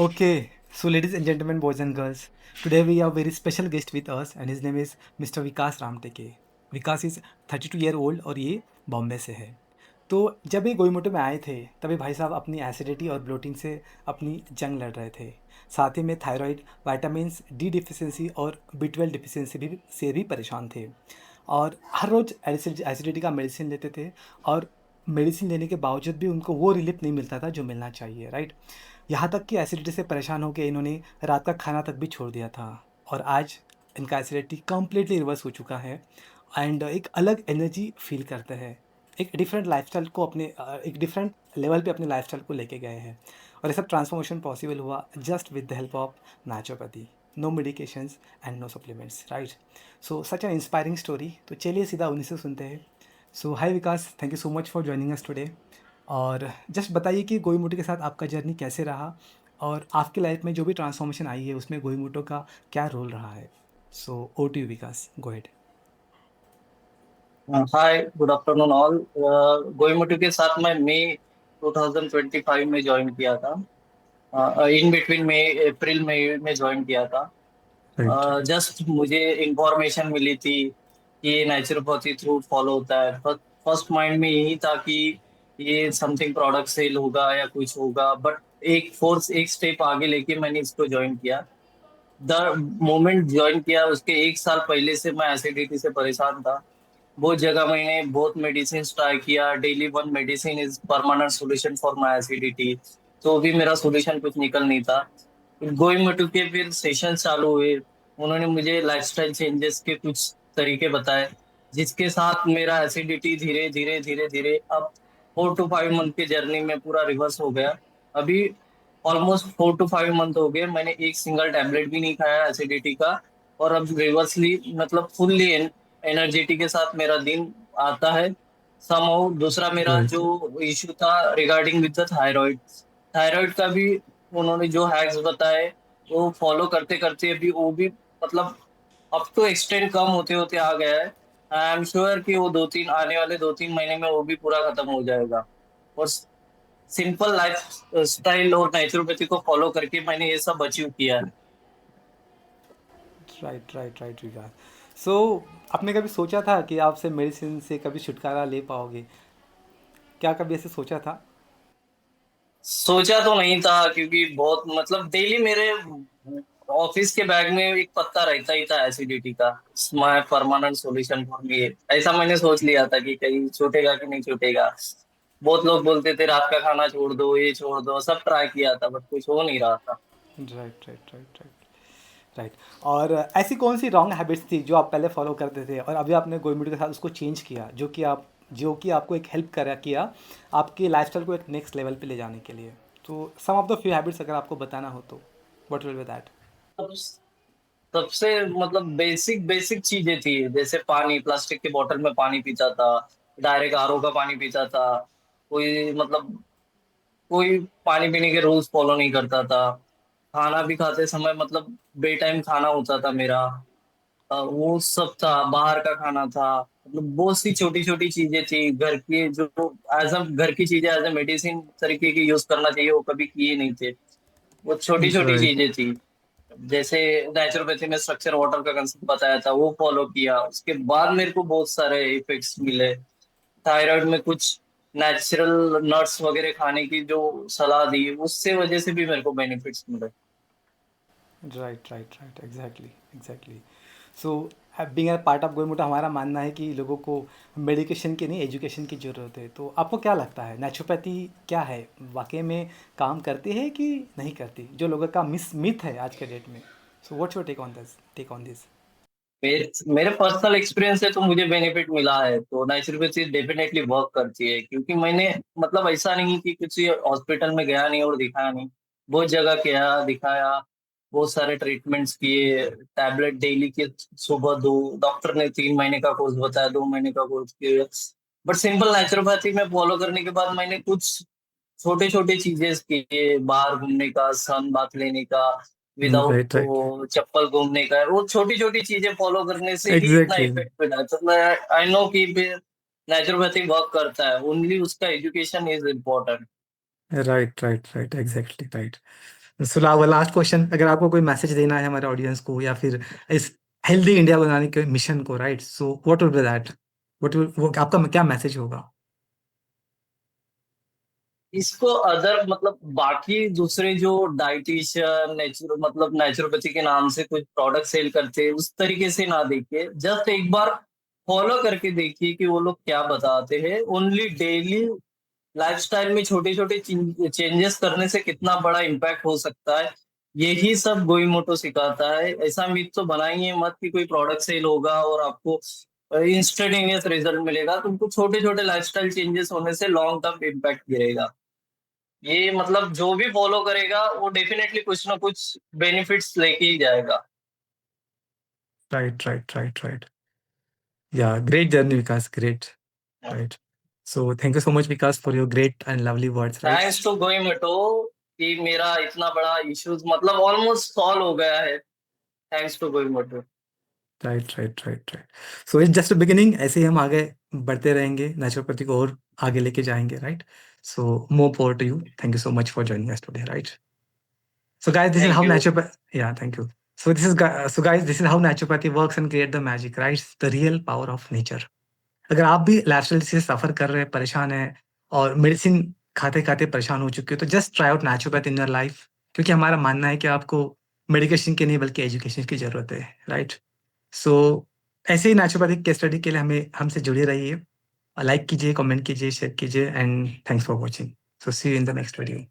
Okay, so ladies and gentlemen, boys and girls, today we have a very special guest with us and his name is Mr. Vikas Ramteke. Vikas is 32 year old और ये बॉम्बे से है. तो जब ये गोईमोटो में आए थे तभी भाई साहब अपनी एसिडिटी और ब्लोटिंग से अपनी जंग लड़ रहे थे. साथ ही में थायराइड, विटामिन्स डी डिफिशियंसी और B12 डिफिशियंसी भी से भी परेशान थे. और हर रोज़ एसिडिटी का मेडिसिन लेते थे और मेडिसिन लेने के बावजूद भी उनको वो रिलीफ नहीं मिलता था जो मिलना चाहिए, राइट. यहाँ तक कि एसिडिटी से परेशान होकर इन्होंने रात का खाना तक भी छोड़ दिया था. और आज इनका एसिडिटी कम्प्लीटली रिवर्स हो चुका है एंड एक अलग एनर्जी फील करते हैं. एक डिफरेंट लाइफस्टाइल को अपने एक डिफरेंट लेवल पे अपने लाइफस्टाइल को लेके गए हैं. और ये सब ट्रांसफॉर्मेशन पॉसिबल हुआ just with the help of naturopathy. No medications and no supplements, right. So such an inspiring story. तो चलिए सीधा उन्हीं से सुनते हैं. So hi Vikas, thank you so much for joining us today. और जस्ट बताइए कि गोईमूटो के साथ आपका जर्नी कैसे रहा और आपकी लाइफ में जो भी ट्रांसफॉर्मेशन आई है उसमें गोईमूटो का क्या रोल रहा है. So over to you Vikas, go ahead. Hi, good afternoon all. गोइमोटिव के साथ मैं मई 2025 में ज्वाइन किया था। इन बिटवीन मई अप्रैल मई में ज्वाइन किया था। राइट. जस्ट मुझे इंफॉर्मेशन मिली थी कि ये नेचुरोपैथी थ्रू फॉलो होता है। फर्स्ट माइंड में यही था कि ये समथिंग प्रोडक्ट सेल होगा या कुछ होगा, बट एक स्टेप आगे लेके मैंने इसको ज्वाइन किया। द मोमेंट ज्वाइन किया उसके एक साल पहले से मैं एसिडिटी से परेशान था। बहुत जगह मैंने बहुत मेडिसिन ट्राई किया। Daily one medicine is permanent solution for my acidity. तो भी मेरा सॉल्यूशन कुछ निकल नहीं था। गोइंग मटू के फिर सेशन चालू हुए। उन्होंने मुझे लाइफस्टाइल चेंजेस के कुछ तरीके बताए, जिसके साथ मेरा एसिडिटी धीरे धीरे धीरे धीरे अब 4 to 5 मंथ की जर्नी में पूरा रिवर्स हो गया। अभी ऑलमोस्ट 4 to 5 मंथ हो गए, मैंने एक सिंगल टैबलेट भी नहीं खाया एसिडिटी का। और अब रिवर्सली मतलब फुल्ली एनर्जेटिक के साथ मेरा दिन आता है। समहाउ दूसरा मेरा राइट. जो इशू था regarding with the thyroid, thyroid का भी उन्होंने जो हैक्स बताए वो फॉलो करते करते अभी वो भी मतलब अब तो एक्सटेंड कम होते होते आ गया है। आई एम श्योर कि वो 2-3 महीने में वो भी पूरा खत्म हो जाएगा। और सिंपल लाइफ स्टाइल और नेचुरोपैथी को फॉलो करके मैंने ये सब अचीव किया है। राइट, राइट, राइट विकास. सो आपने कभी सोचा था कि आपसे मेडिसिन से कभी छुटकारा ले पाओगे? क्या कभी ऐसे सोचा था? सोचा तो नहीं था, क्योंकि बहुत मतलब डेली मेरे ऑफिस के बैग में एक पत्ता रहता ही था एसिडिटी का। My permanent solution for me. ऐसा मैंने सोच लिया था कि कहीं छूटेगा कि नहीं छूटेगा। बहुत लोग बोलते थे रात का खाना छोड़ दो, ये छोड़ दो, सब ट्राई किया था बट कुछ हो नहीं रहा था। Right, right, right, right, right. और ऐसी कौन सी रॉन्ग हैबिट्स थी जो आप पहले फॉलो करते थे और अभी आपने गोइमूटो के साथ उसको चेंज किया, जो कि आपको एक हेल्प करा किया आपकी लाइफस्टाइल को एक नेक्स्ट लेवल पे ले जाने के लिए. तो सम ऑफ द फ्यू हैबिट्स अगर आपको बताना हो तो व्हाट विल बी दैट. सब सबसे मतलब बेसिक बेसिक चीजें थी, जैसे पानी, प्लास्टिक के बोतल में पानी पीता था, डायरेक्ट आरओ का पानी पीता था। कोई मतलब कोई पानी पीने के रूल्स फॉलो नहीं करता था। खाना भी खाते समय मतलब बे टाइम खाना होता था मेरा। वो सब था, बाहर का खाना था। मतलब बहुत सी छोटी छोटी चीजें थी घर की, जो एज अ घर की चीजें एज अ मेडिसिन तरीके की यूज करना चाहिए, वो कभी किए नहीं थे। वो छोटी छोटी राइट. चीजें थी। जैसे नेचुरोपैथी में स्ट्रक्चर वाटर का कंसेप्ट बताया था, वो फॉलो किया। उसके बाद मेरे को बहुत सारे इफेक्ट्स मिले। थायराइड में कुछ नेचुरल नट्स वगैरह खाने की जो सलाह दी, उससे वजह से भी मेरे को बेनिफिट्स मिले। Right, right, right, exactly, exactly. So being a part of गोलमोटा हमारा मानना है कि लोगों को मेडिकेशन की नहीं एजुकेशन की ज़रूरत है. तो आपको क्या लगता है नेचुरोपैथी क्या है, वाकई में काम करती है कि नहीं करती, जो लोगों का मिथ है आज के डेट में. So what's your take on this. मेरे पर्सनल एक्सपीरियंस से तो मुझे बेनिफिट मिला है, तो नेचुरोपैथी डेफिनेटली वर्क करती है। क्योंकि मैंने मतलब ऐसा नहीं कि किसी हॉस्पिटल में गया नहीं और दिखाया नहीं। बहुत जगह गया, दिखाया, बहुत सारे ट्रीटमेंट्स किए। टैबलेट डेली के सुबह दो, डॉक्टर ने 3 महीने का कोर्स बताया, 2 महीने का कोर्स किया। बट सिंपल नेचुरोपैथी में फॉलो करने के बाद मैंने कुछ छोटे छोटे चीजें किए, बाहर घूमने का, सन बात लेने का, विदाउट राइट, राइट, वो चप्पल घूमने का, वो छोटी छोटी चीजें फॉलो करने से ही इतना एग्जैक्टली. इफेक्ट मिला। तो मैं आई नो कि नेचुरोपैथी वर्क करता है, ओनली उसका education is important. Right, right, right, exactly, right. So last question, अगर आपको कोई मैसेज देना है हमारे ऑडियंस को या फिर इस हेल्दी इंडिया बनाने के मिशन को, right, so what will be that, what will, वो आपका क्या मैसेज होगा? इसको अदर मतलब बाकी दूसरे जो डाइटिशियन नेचुर मतलब नेचुरोपैथी के नाम से कुछ प्रोडक्ट सेल करते हैं उस तरीके से ना देखिए, जस्ट एक बार फॉलो करके देखिए कि वो लोग क्या बताते हैं। ओनली डेली लाइफस्टाइल में छोटे छोटे चेंजेस करने से कितना बड़ा इम्पैक्ट हो सकता है, यही सब गोई मोटो सिखाता है। ऐसा मिथ तो बनाइए मत कि कोई प्रोडक्ट सेल होगा और आपको इंस्टेंटेनियस रिजल्ट मिलेगा। तुमको छोटे छोटे लाइफस्टाइल चेंजेस होने से लॉन्ग टर्म इम्पैक्ट गिरेगा। ये मतलब जो भी फॉलो करेगा वो डेफिनेटली कुछ ना कुछ बेनिफिट्स लेके ही जाएगा। Right, right, right, right. Yeah great journey Vikas, great, right. So thank you so much Vikas for your great and lovely words, right. Thanks to गोइंग मेटो कि मेरा इतना बड़ा इश्यूज मतलब ऑलमोस्ट सॉल्व हो गया है। थैंक्स टू गोइंग मेटो। Right, right, right, right. So it's just beginning, ऐसे ही हम आगे बढ़ते रहेंगे, नेचुरोपैथी को और आगे लेके जाएंगे, right. So more power to you, thank you so much for joining us today, right. So guys, this is thank how you. naturopath. Yeah, thank you. So guys, this is how naturopathy works and create the magic, right? It's the real power of nature. अगर आप भी lifestyle से सफर कर रहे हैं, परेशान हैं और मेडिसिन खाते खाते परेशान हो चुके हो, तो just try out naturopath in your life, क्योंकि हमारा मानना है कि आपको मेडिकेशन की नहीं बल्कि एजुकेशन की जरूरत है, राइट। सो ऐसे ही नेचुरोपैथिक केस स्टडी के लिए हमें हमसे जुड़े रहिए, लाइक कीजिए, कमेंट कीजिए, शेयर कीजिए, and thanks for watching. So see you in the next video.